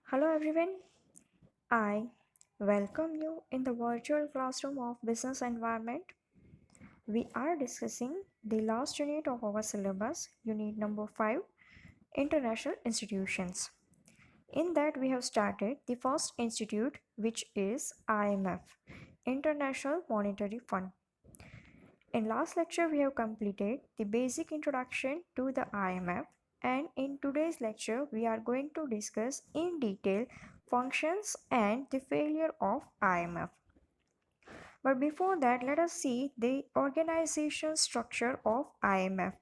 Hello everyone, I welcome you in the virtual classroom of business environment. We are discussing the last unit of our syllabus, unit number 5, international institutions. In that we have started the first institute, which is IMF, International Monetary Fund. In last lecture we have completed the basic introduction to the IMF, and in today's lecture we are going to discuss in detail functions and the failure of IMF. But before that, let us see the organization structure of IMF.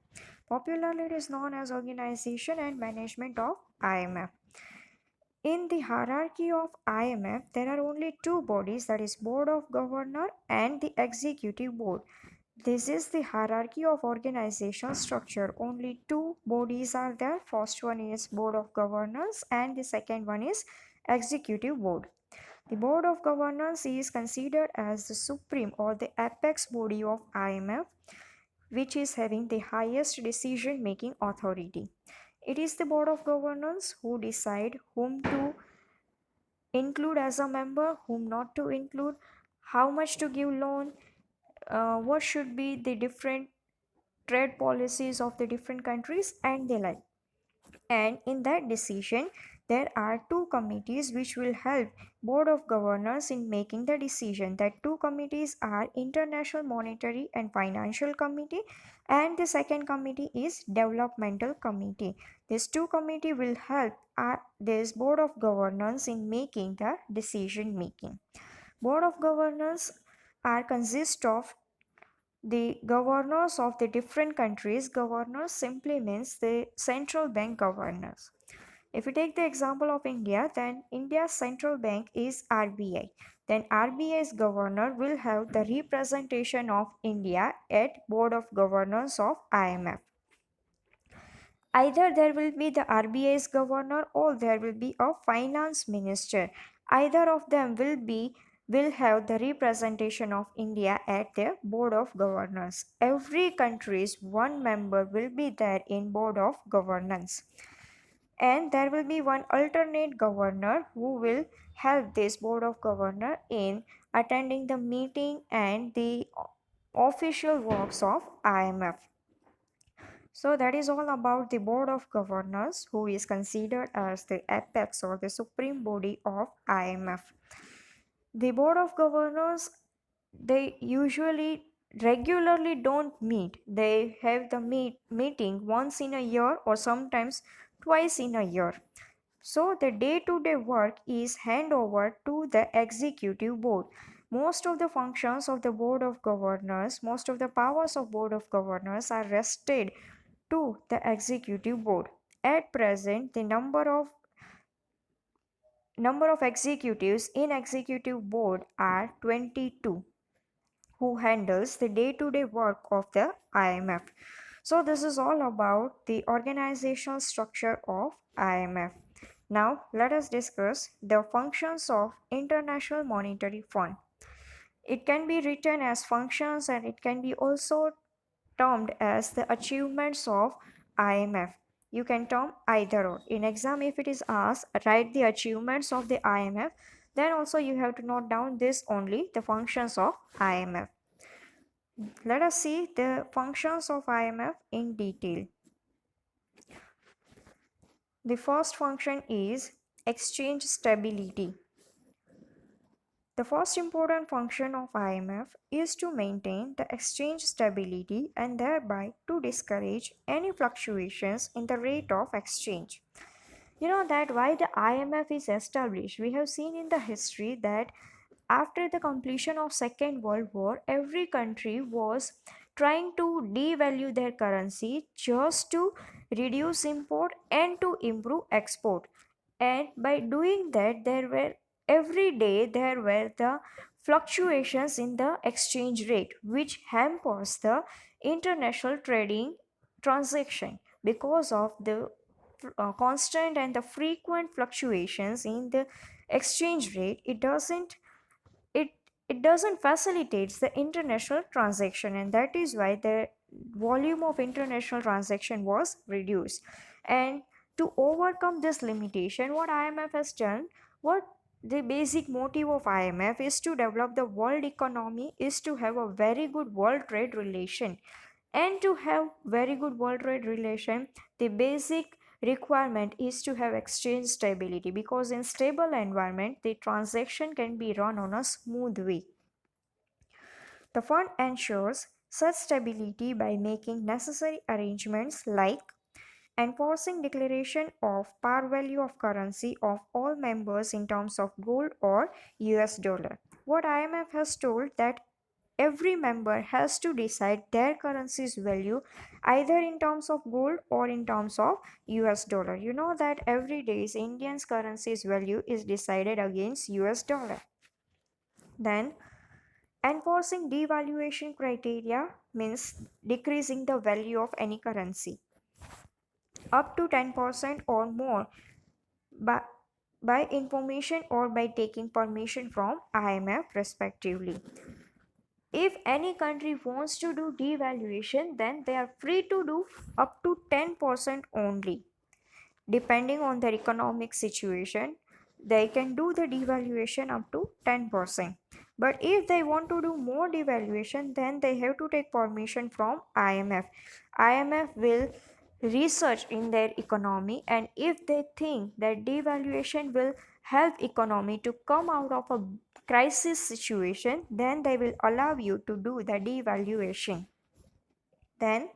Popularly it is known as organization and management of IMF. In the hierarchy of IMF, there are only two bodies, that is Board of Governor and the Executive Board. This is the hierarchy of organization structure. Only two bodies are there. First one is Board of Governors and the second one is Executive Board. The Board of Governors is considered as the supreme or the apex body of IMF, which is having the highest decision making authority. It is the Board of Governors who decide whom to include as a member, whom not to include, how much to give loan, what should be the different trade policies of the different countries, and the like. And in that decision there are two committees which will help Board of Governors in making the decision. That two committees are International Monetary and Financial Committee, and the second committee is Developmental Committee. These two committee will help this Board of Governors in making the decision making. Board of Governors are consist of the governors of the different countries. Governors simply means the central bank governors. If we take the example of India, then India's central bank is RBI. Then RBI's governor will have the representation of India at Board of Governors of IMF. Either there will be the RBI's governor or there will be a finance minister. Either of them will have the representation of India at their Board of Governors. Every country's one member will be there in Board of Governance. And there will be one alternate governor who will help this Board of Governor in attending the meeting and the official works of IMF. So that is all about the Board of Governors, who is considered as the apex or the supreme body of IMF. The Board of Governors, they usually regularly don't meet. They have the meeting once in a year or sometimes twice in a year. So the day-to-day work is hand over to the executive board. Most of the functions of the Board of Governors, most of the powers of Board of Governors are vested to the executive board. At present, the number of executives in executive board are 22, who handles the day-to-day work of the IMF. So this is all about the organizational structure of IMF. Now let us discuss the functions of International Monetary Fund. It can be written as functions and it can be also termed as the achievements of IMF. You can term either or. In exam, if it is asked, write the achievements of the IMF, then also you have to note down this only, the functions of IMF. Let us see the functions of IMF in detail. The first function is exchange stability. The first important function of IMF is to maintain the exchange stability and thereby to discourage any fluctuations in the rate of exchange. You know that why the IMF is established. We have seen in the history that after the completion of Second World War, every country was trying to devalue their currency just to reduce import and to improve export. And by doing that, every day there were the fluctuations in the exchange rate, which hampers the international trading transaction. Because of the constant and the frequent fluctuations in the exchange rate, it it doesn't facilitate the international transaction, and that is why the volume of international transaction was reduced. And To overcome this limitation, what IMF has done, what the basic motive of IMF is to develop the world economy, is to have a very good world trade relation. And to have very good world trade relation, the basic requirement is to have exchange stability, because in stable environment the transaction can be run on a smooth way. The fund ensures such stability by making necessary arrangements like enforcing declaration of par value of currency of all members in terms of gold or US dollar. What IMF has told that every member has to decide their currency's value either in terms of gold or in terms of US dollar. You know that every day Indian's currency's value is decided against US dollar. Then enforcing devaluation criteria means decreasing the value of any currency up to 10% or more by, by information or by taking permission from IMF respectively. If any country wants to do devaluation, then they are free to do up to 10% only. Depending on their economic situation, they can do the devaluation up to 10%. But if they want to do more devaluation, then they have to take permission from IMF. IMF will research in their economy, and if they think that devaluation will help economy to come out of a crisis situation, then they will allow you to do the devaluation. Then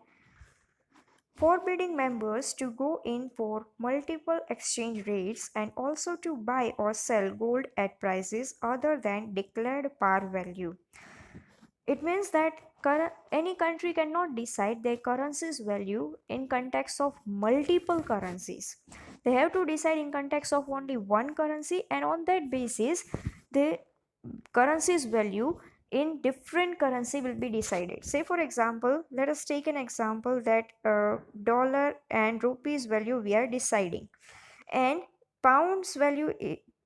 forbidding members to go in for multiple exchange rates and also to buy or sell gold at prices other than declared par value. It means that any country cannot decide their currency's value in context of multiple currencies. They have to decide in context of only one currency, and on that basis the currency's value in different currency will be decided. Say for example, let us take an example that dollar and rupees value we are deciding, and pounds value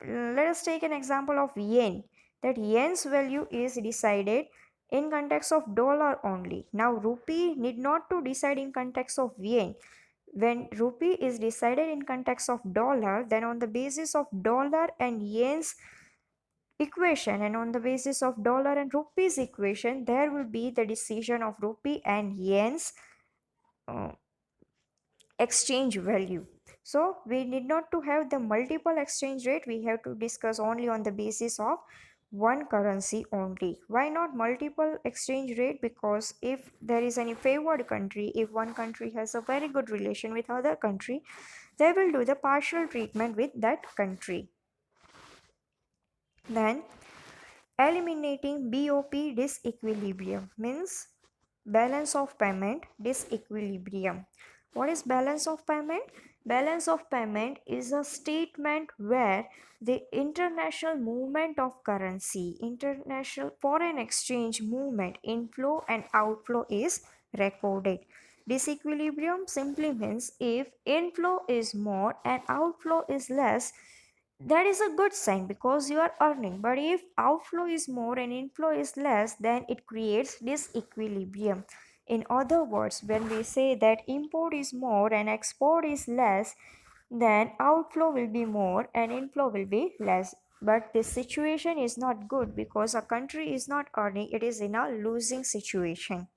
let us take an example of yen, that yen's value is decided in context of dollar only. Now rupee need not to decide in context of yen. When rupee is decided in context of dollar, then on the basis of dollar and yen's equation, and on the basis of dollar and rupees equation, there will be the decision of rupee and yen's uh, exchange value. So we need not to have the multiple exchange rate, we have to discuss only on the basis of one currency only. Why not multiple exchange rate? Because if there is any favored country, if one country has a very good relation with other country, they will do the partial treatment with that country. Then eliminating BOP disequilibrium means balance of payment disequilibrium. What is balance of payment? Balance of payment is a statement where the international movement of currency, international foreign exchange movement, inflow and outflow is recorded. Disequilibrium simply means if inflow is more and outflow is less, that is a good sign because you are earning. But if outflow is more and inflow is less, then it creates disequilibrium. In other words, when we say that import is more and export is less, then outflow will be more and inflow will be less. But this situation is not good because a country is not earning, it is in a losing situation.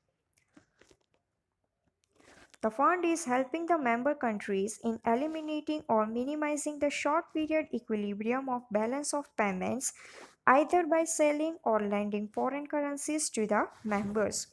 The fund is helping the member countries in eliminating or minimizing the short period equilibrium of balance of payments either by selling or lending foreign currencies to the members.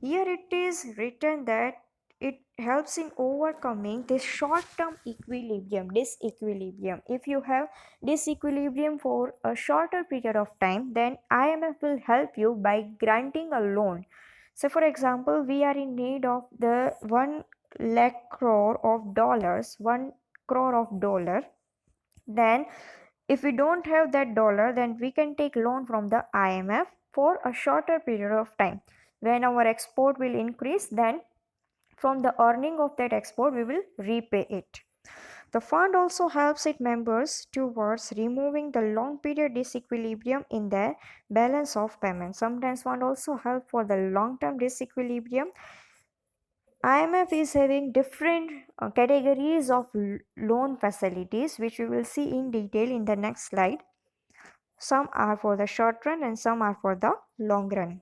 Here it is written that it helps in overcoming this short term equilibrium, disequilibrium. If you have disequilibrium for a shorter period of time, then IMF will help you by granting a loan. So, for example, we are in need of the 1 lakh crore of dollars, 1 crore of dollar. Then, if we don't have that dollar, then we can take loan from the IMF for a shorter period of time. When our export will increase, then from the earning of that export, we will repay it. The fund also helps its members towards removing the long period disequilibrium in their balance of payments. Sometimes fund also help for the long term disequilibrium IMF is having different categories of loan facilities, which we will see in detail in the next slide. Some are for the short run and some are for the long run.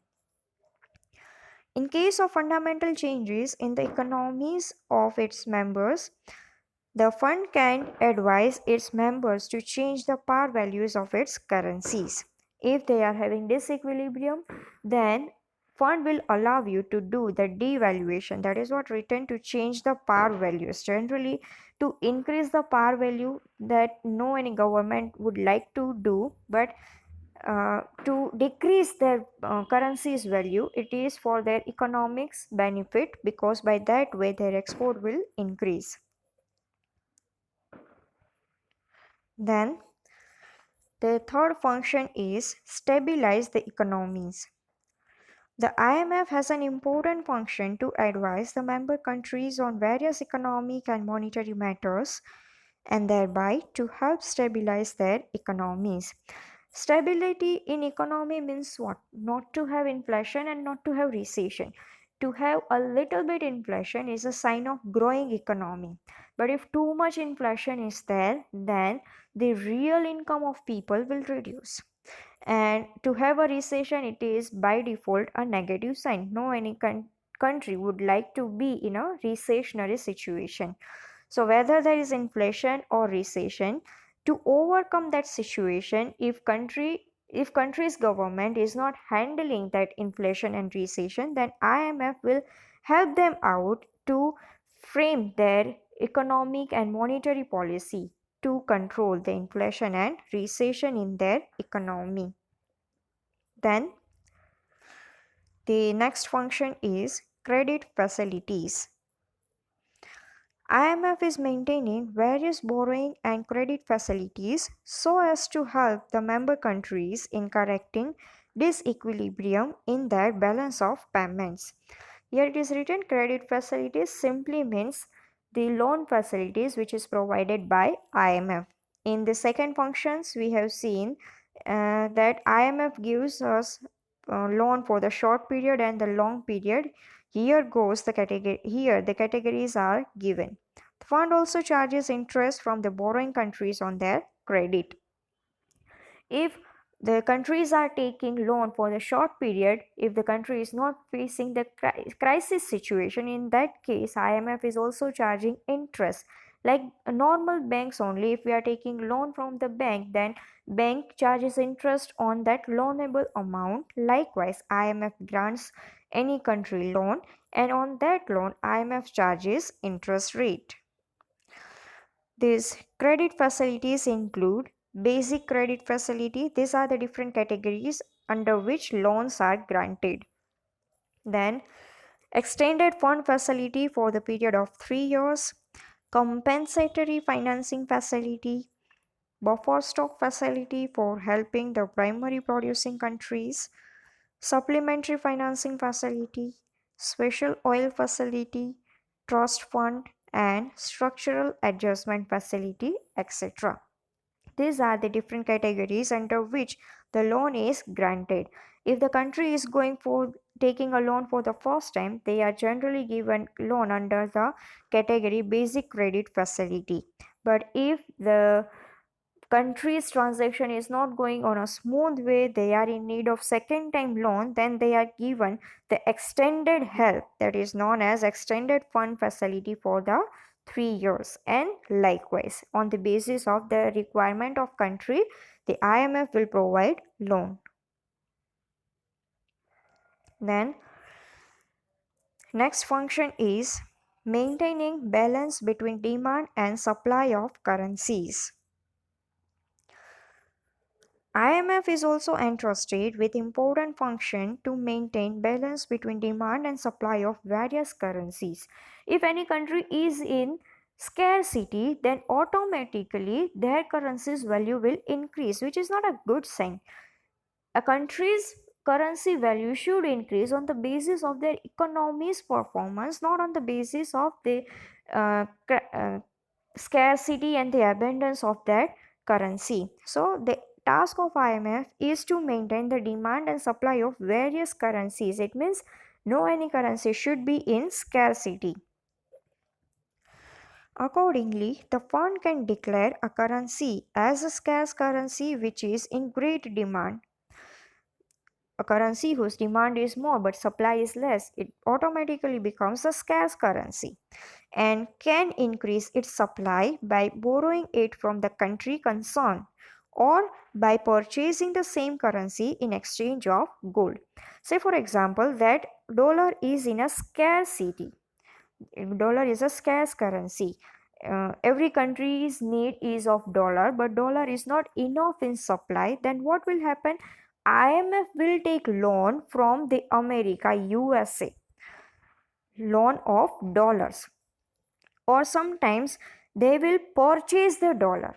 In case of fundamental changes in the economies of its members, the fund can advise its members to change the par values of its currencies. If they are having disequilibrium, then fund will allow you to do the devaluation. That is what written, to change the par values. Generally, to increase the par value, that no any government would like to do, but to decrease their currency's value, it is for their economics benefit, because by that way their export will increase. Then the third function is stabilize the economies. The IMF has an important function to advise the member countries on various economic and monetary matters, and thereby to help stabilize their economies. Stability in economy means what? Not to have inflation and not to have recession. To have a little bit inflation is a sign of growing economy. But if too much inflation is there, then the real income of people will reduce. And to have a recession, it is by default a negative sign. No any country would like to be in a recessionary situation. So whether there is inflation or recession, to overcome that situation, if country's government is not handling that inflation and recession, then IMF will help them out to frame their economic and monetary policy to control the inflation and recession in their economy. Then the next function is credit facilities. IMF is maintaining various borrowing and credit facilities so as to help the member countries in correcting disequilibrium in their balance of payments. Here it is written, credit facilities simply means the loan facilities which is provided by IMF. In the second functions, we have seen that IMF gives us loan for the short period and the long period. Here goes the category. Here the categories are given. The fund also charges interest from the borrowing countries on their credit. If the countries are taking loan for the short period, if the country is not facing the crisis situation, in that case IMF is also charging interest like normal banks. Only if we are taking loan from the bank, then bank charges interest on that loanable amount. Likewise, IMF grants any country loan, and on that loan IMF charges interest rate. These credit facilities include basic credit facility. These are the different categories under which loans are granted. Then extended fund facility for the period of 3 years, compensatory financing facility, buffer stock facility for helping the primary producing countries, supplementary financing facility, special oil facility, trust fund, and structural adjustment facility, etc. These are the different categories under which the loan is granted. If the country is going for taking a loan for the first time, they are generally given loan under the category basic credit facility. But if the country's transaction is not going on a smooth way, they are in need of second time loan, then they are given the extended help, that is known as extended fund facility for the 3 years. And likewise, on the basis of the requirement of country, the IMF will provide loan. Then next function is maintaining balance between demand and supply of currencies. IMF is also entrusted with important function to maintain balance between demand and supply of various currencies. If any country is in scarcity, then automatically their currency's value will increase, which is not a good sign. A country's currency value should increase on the basis of their economy's performance, not on the basis of the uh, scarcity and the abundance of that currency. So the task of IMF is to maintain the demand and supply of various currencies. It means No any currency should be in scarcity. Accordingly, the fund can declare a currency as a scarce currency which is in great demand. A currency whose demand is more but supply is less, it automatically becomes a scarce currency and can increase its supply by borrowing it from the country concerned or by purchasing the same currency in exchange of gold. Say for example that dollar is in a scarcity. Dollar is a scarce currency. Every country's need is of dollar, but dollar is not enough in supply. Then what will happen? IMF will take loan from the America, USA, loan of dollars, or sometimes they will purchase the dollar.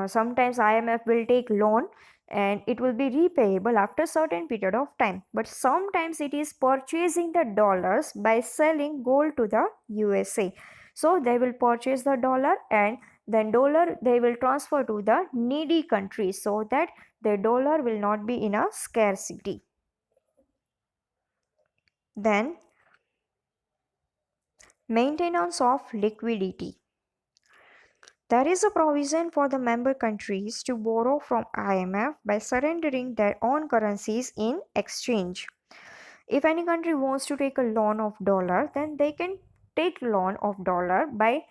Sometimes IMF will take loan and it will be repayable after certain period of time, but sometimes it is purchasing the dollars by selling gold to the USA. So they will purchase the dollar and then dollar they will transfer to the needy countries so that the dollar will not be in a scarcity. Then maintenance of liquidity. There is a provision for the member countries to borrow from IMF by surrendering their own currencies in exchange. If any country wants to take a loan of dollar, then they can take loan of dollar by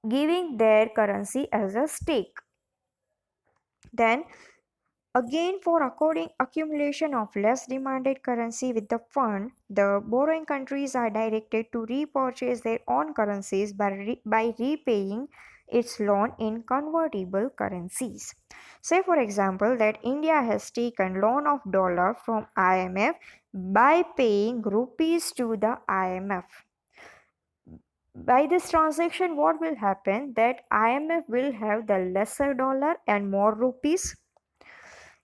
giving their currency as a stake. Then again, for accumulation of less demanded currency with the fund, the borrowing countries are directed to repurchase their own currencies by repaying its loan in convertible currencies. Say, for example, that India has taken loan of dollar from IMF by paying rupees to the IMF. By this transaction, what will happen? That IMF will have the lesser dollar and more rupees.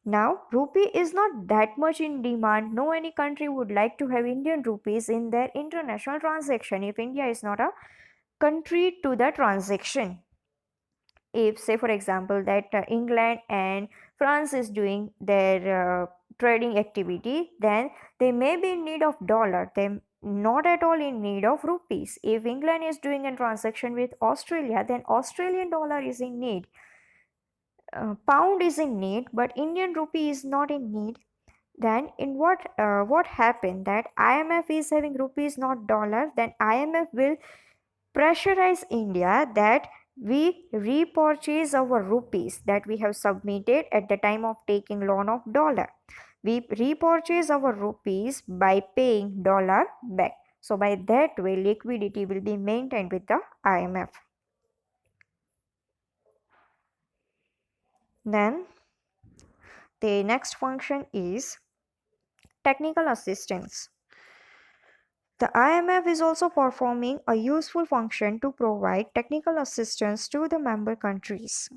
Now, rupee is not that much in demand. No any country would like to have Indian rupees in their international transaction if India is not a country to the transaction. If, say, for example, that England and France is doing their trading activity, then they may be in need of dollar. They not at all in need of rupees. If England is doing a transaction with Australia, then Australian dollar is in need. Pound is in need, but Indian rupee is not in need. Then in what happened that IMF is having rupees not dollar, then IMF will pressurize India that we repurchase our rupees that we have submitted at the time of taking loan of dollar. We repurchase our rupees by paying dollar back. So by that way liquidity will be maintained with the IMF. Then the next function is technical assistance. The IMF is also performing a useful function to provide technical assistance to the member countries.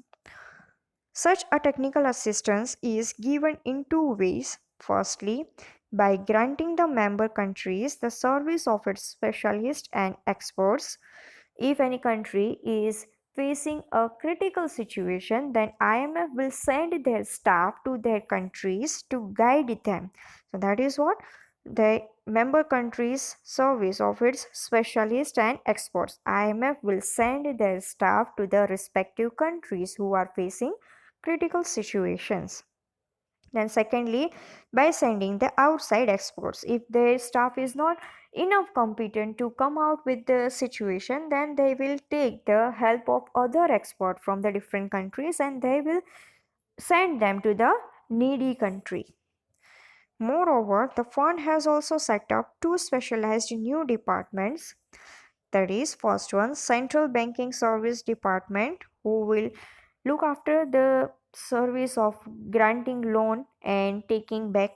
Such a technical assistance is given in two ways. Firstly, by granting the member countries the service of its specialists and experts. If any country is facing a critical situation, then IMF will send their staff to their countries to guide them. So that is what the member countries service of its specialists and experts. IMF will send their staff to the respective countries who are facing critical situations. Then secondly, by sending the outside experts. If their staff is not enough competent to come out with the situation, then they will take the help of other experts from the different countries and they will send them to the needy country. Moreover, the fund has also set up two specialized new departments. That is, first one, Central Banking Service Department, who will look after the service of granting loan and taking back,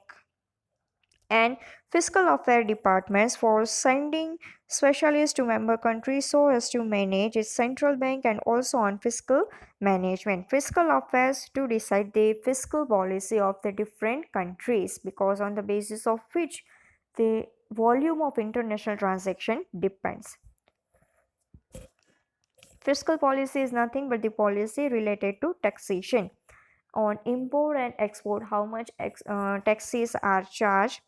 and fiscal affairs departments for sending specialists to member countries so as to manage its central bank and also on fiscal management. Fiscal affairs to decide the fiscal policy of the different countries, because on the basis of which the volume of international transaction depends. Fiscal policy is nothing but the policy related to taxation on import and export, how much taxes are charged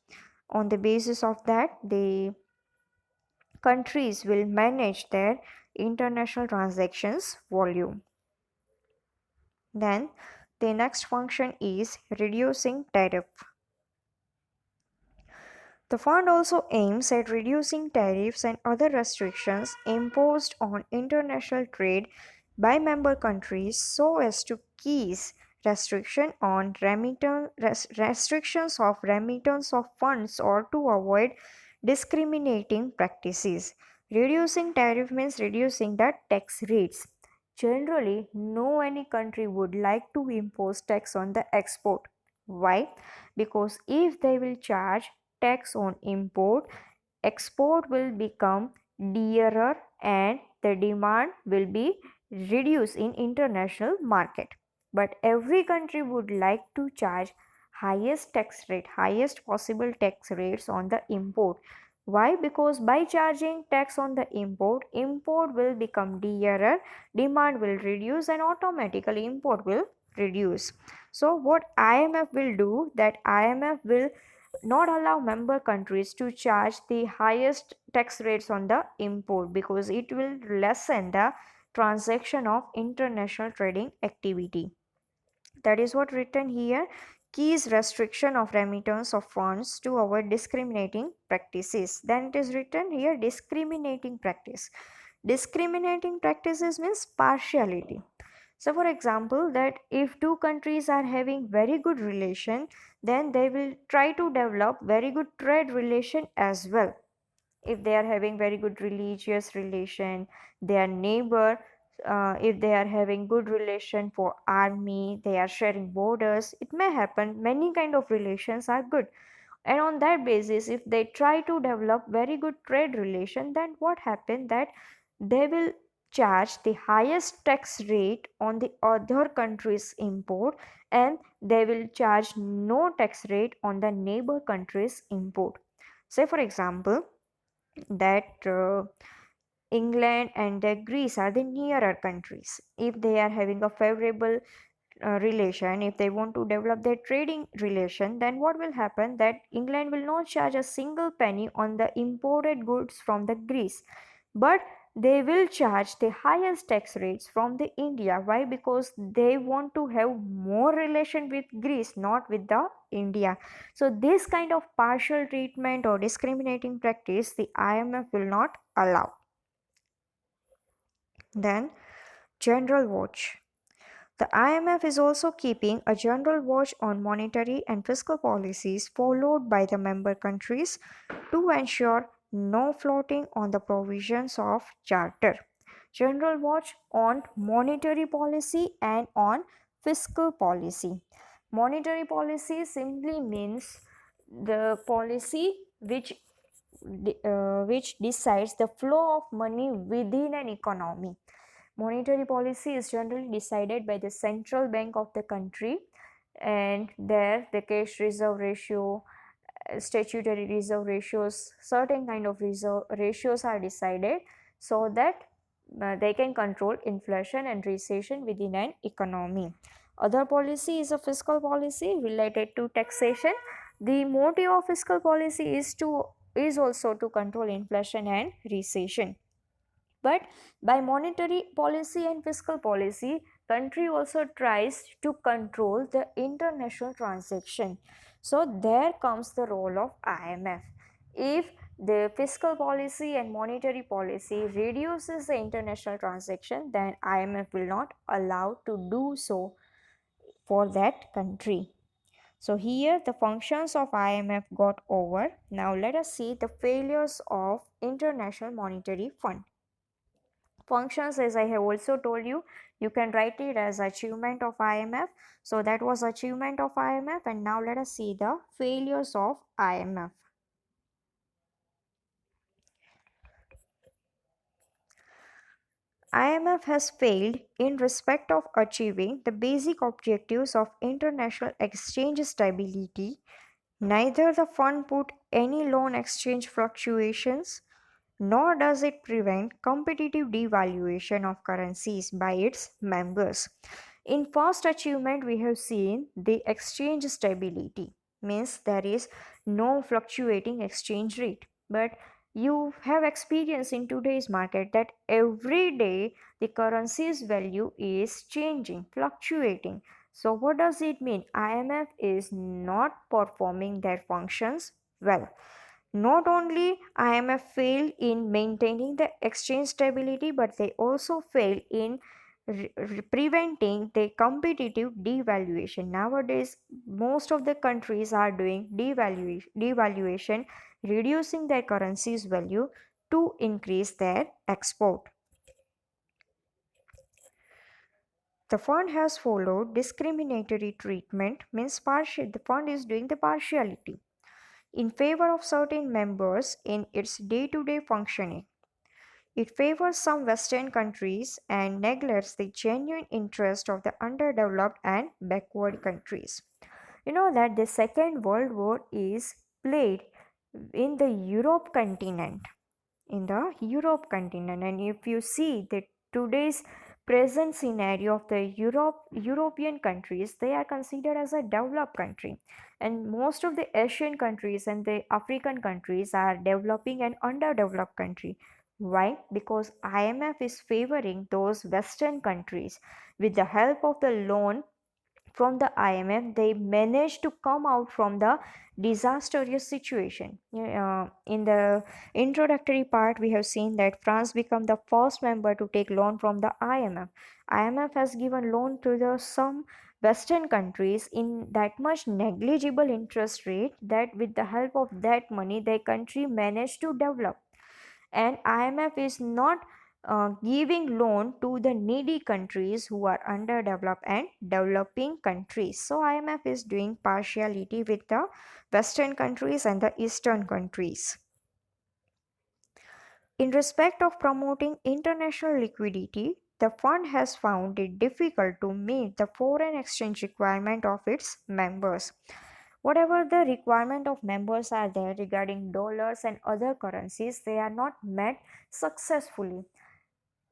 On the basis of that, the countries will manage their international transactions volume. Then the next function is reducing tariff. The fund also aims at reducing tariffs and other restrictions imposed on international trade by member countries so as to ease restrictions of remittance of funds or to avoid discriminating practices. Reducing tariff means reducing the tax rates. Generally, no any country would like to impose tax on the export. Why? Because if they will charge tax on import, export will become dearer and the demand will be reduced in international market. But every country would like to charge highest possible tax rates on the import. Why? Because by charging tax on the import will become dearer, demand will reduce and automatically import will reduce. So what IMF will do, that IMF will not allow member countries to charge the highest tax rates on the import because it will lessen the transaction of international trading activity. That is what written here. Keys restriction of remittance of funds to avoid discriminating practices. Then it is written here discriminating practice. Discriminating practices means partiality. So for example, that if two countries are having very good relation, then they will try to develop very good trade relation as well. If they are having very good religious relation, their neighbor, if they are having good relation for army, they are sharing borders, it may happen many kind of relations are good. And on that basis, if they try to develop very good trade relation, then what happen that they will charge the highest tax rate on the other country's import, and they will charge no tax rate on the neighbor country's import. Say for example that England and Greece are the nearer countries. If they are having a favorable relation, if they want to develop their trading relation, then what will happen that England will not charge a single penny on the imported goods from the Greece, but they will charge the highest tax rates from the India. Why? Because they want to have more relation with Greece, not with the India. So this kind of partial treatment or discriminating practice the IMF will not allow. Then general watch. The IMF is also keeping a general watch on monetary and fiscal policies followed by the member countries to ensure no floating on the provisions of charter. General watch on monetary policy and on fiscal policy. Monetary policy simply means the policy which decides the flow of money within an economy. Monetary policy is generally decided by the central bank of the country, and there the cash reserve ratio, statutory reserve ratios, certain kind of reserve ratios are decided so that they can control inflation and recession within an economy. Other policy is a fiscal policy related to taxation. The motive of fiscal policy is also to control inflation and recession. But by monetary policy and fiscal policy, country also tries to control the international transaction. So there comes the role of IMF. If the fiscal policy and monetary policy reduces the international transaction, then IMF will not allow to do so for that country. So here the functions of IMF got over. Now let us see the failures of International Monetary Fund. Functions, as I have also told you, you can write it as achievement of IMF. So that was achievement of IMF, and now let us see the failures of IMF. IMF has failed in respect of achieving the basic objectives of international exchange stability. Neither the fund put any loan exchange fluctuations, nor does it prevent competitive devaluation of currencies by its members. In first achievement, we have seen the exchange stability, means there is no fluctuating exchange rate. But you have experience in today's market that every day the currency's value is changing, fluctuating. So what does it mean? IMF is not performing their functions well. Not only IMF failed in maintaining the exchange stability, but they also failed in preventing the competitive devaluation. Nowadays, most of the countries are doing devaluation, reducing their currency's value to increase their export. The fund has followed discriminatory treatment, means partial. The fund is doing the partiality in favor of certain members in its day-to-day functioning. It favors some Western countries and neglects the genuine interest of the underdeveloped and backward countries. You know that the Second World War is played in the Europe continent, and if you see the today's present scenario of the European countries, they are considered as a developed country, and most of the Asian countries and the African countries are developing and underdeveloped country. Why? Because IMF is favoring those Western countries with the help of the loan from the IMF. They managed to come out from the disastrous situation. In the introductory part, we have seen that France became the first member to take loan from the IMF. IMF has given loan to the some Western countries in that much negligible interest rate that with the help of that money, their country managed to develop. And IMF is not giving loan to the needy countries who are underdeveloped and developing countries. So IMF is doing partiality with the Western countries and the Eastern countries. In respect of promoting international liquidity, the fund has found it difficult to meet the foreign exchange requirement of its members. Whatever the requirement of members are there regarding dollars and other currencies, they are not met successfully.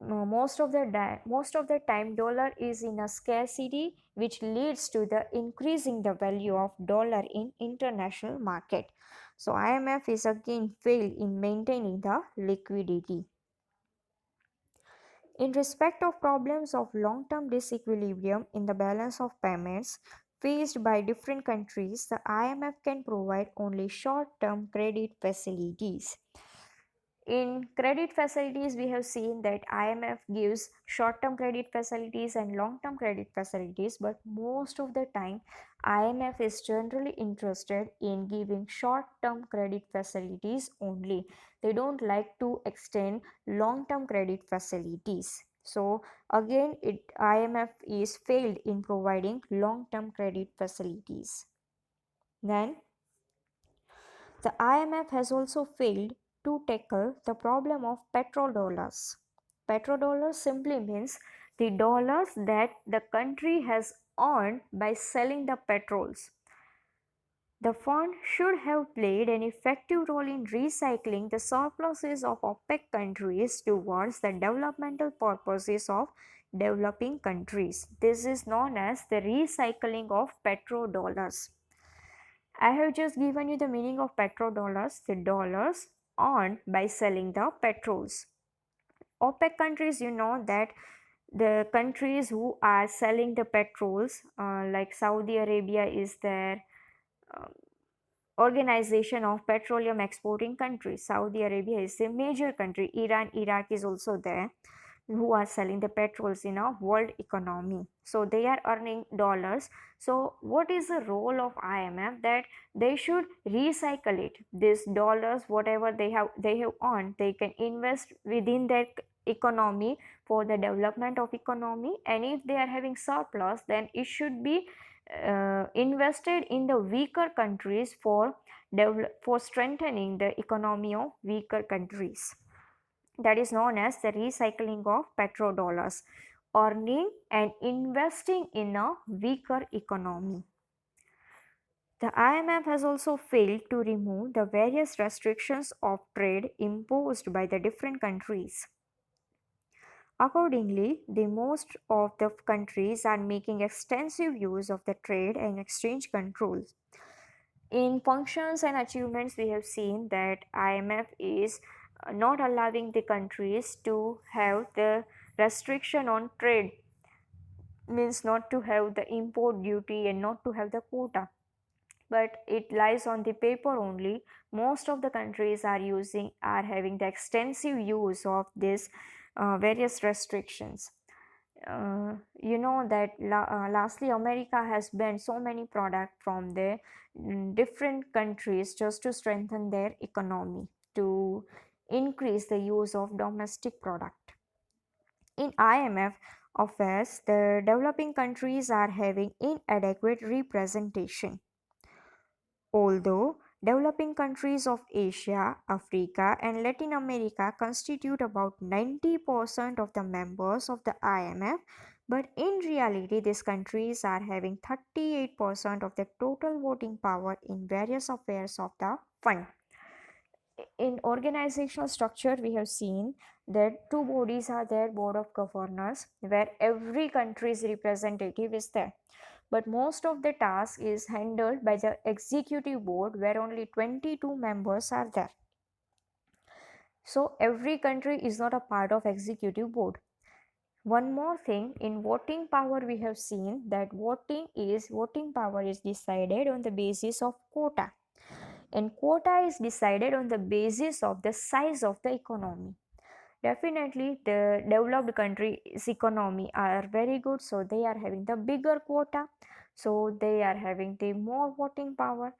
Most of the time dollar is in a scarcity, which leads to the increasing the value of dollar in international market. So IMF is again failed in maintaining the liquidity. In respect of problems of long-term disequilibrium in the balance of payments faced by different countries, the IMF can provide only short-term credit facilities. In credit facilities, we have seen that IMF gives short-term credit facilities and long-term credit facilities, but most of the time IMF is generally interested in giving short-term credit facilities only. They don't like to extend long-term credit facilities. So again, IMF is failed in providing long-term credit facilities. Then the IMF has also failed to tackle the problem of petrodollars. Petrodollars simply means the dollars that the country has earned by selling the petrols. The fund should have played an effective role in recycling the surpluses of OPEC countries towards the developmental purposes of developing countries. This is known as the recycling of petrodollars. I have just given you the meaning of petrodollars, the dollars earned by selling the petrols. OPEC countries, you know that the countries who are selling the petrols, like Saudi Arabia is there, uh, organization of petroleum exporting countries. Saudi Arabia is a major country. Iran, Iraq is also there, who are selling the petrols in a world economy. So they are earning dollars. So what is the role of IMF? That they should recycle it. These dollars, whatever they have earned, they can invest within their economy for the development of economy. And if they are having surplus, then it should be invested in the weaker countries for strengthening the economy of weaker countries. That is known as the recycling of petrodollars, earning and investing in a weaker economy. The IMF has also failed to remove the various restrictions of trade imposed by the different countries. Accordingly, the most of the countries are making extensive use of the trade and exchange controls. In functions and achievements, we have seen that IMF is not allowing the countries to have the restriction on trade, means not to have the import duty and not to have the quota, but it lies on the paper only. Most of the countries are having the extensive use of this various restrictions. You know that lastly America has banned so many products from the different countries just to strengthen their economy, to increase the use of domestic product. In IMF affairs, the developing countries are having inadequate representation. Although developing countries of Asia, Africa, and Latin America constitute about 90% of the members of the IMF, but in reality, these countries are having 38% of the total voting power in various affairs of the fund. In organizational structure, we have seen that two bodies are there: board of governors, where every country's representative is there, but most of the task is handled by the executive board, where only 22 members are there. So every country is not a part of executive board. One more thing, in voting power we have seen that voting power is decided on the basis of quota, and quota is decided on the basis of the size of the economy. Definitely, the developed countries' economy are very good, so they are having the bigger quota, so they are having the more voting power.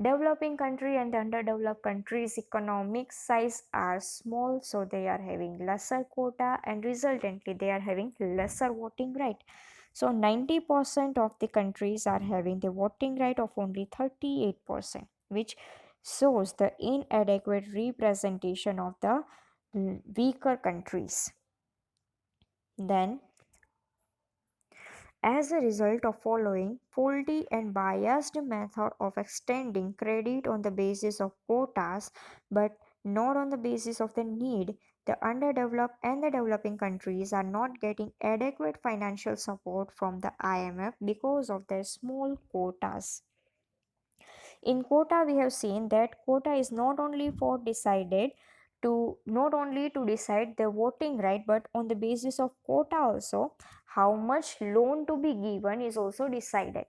Developing country and the underdeveloped countries' economic size are small, so they are having lesser quota, and resultantly they are having lesser voting right. So 90% of the countries are having the voting right of only 38%, which shows the inadequate representation of the weaker countries. Then, as a result of following faulty and biased method of extending credit on the basis of quotas but not on the basis of the need, the underdeveloped and the developing countries are not getting adequate financial support from the IMF because of their small quotas. In quota, we have seen that quota is not only to decide the voting right, but on the basis of quota also, how much loan to be given is also decided.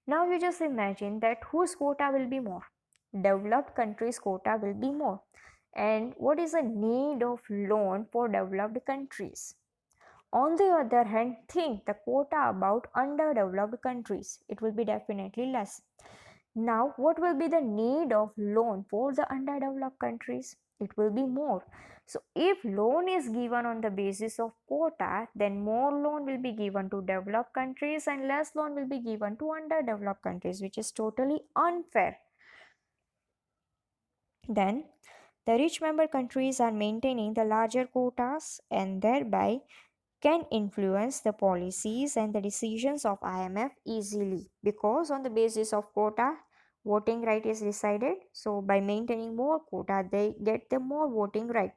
Now you just imagine that whose quota will be more? Developed countries' quota will be more. And what is the need of loan for developed countries? On the other hand, think the quota about underdeveloped countries. It will be definitely less. Now, what will be the need of loan for the underdeveloped countries? It will be more. So, if loan is given on the basis of quota, then more loan will be given to developed countries and less loan will be given to underdeveloped countries, which is totally unfair. Then, the rich member countries are maintaining the larger quotas and thereby can influence the policies and the decisions of IMF easily, because on the basis of quota voting right is decided, so by maintaining more quota they get the more voting right.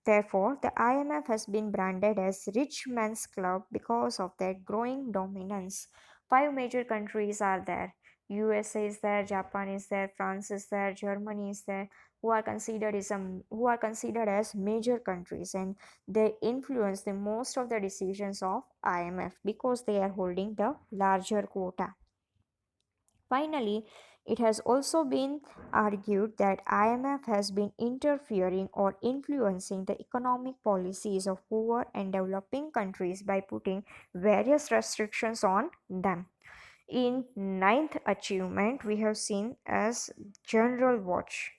Therefore, the IMF has been branded as rich man's club because of their growing dominance. Five major countries are there: USA is there, Japan is there, France is there, Germany is there, who are considered as major countries, and they influence the most of the decisions of IMF because they are holding the larger quota. Finally, it has also been argued that IMF has been interfering or influencing the economic policies of poor and developing countries by putting various restrictions on them. In ninth achievement, we have seen as general watch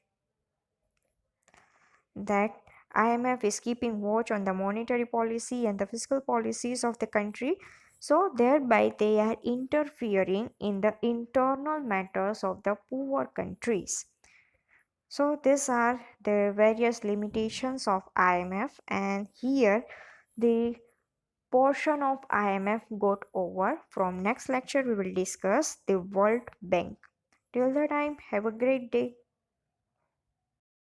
that IMF is keeping watch on the monetary policy and the fiscal policies of the country. So, thereby, they are interfering in the internal matters of the poor countries. So, these are the various limitations of IMF, and here the portion of IMF got over. From next lecture, we will discuss the World Bank. Till the time, have a great day.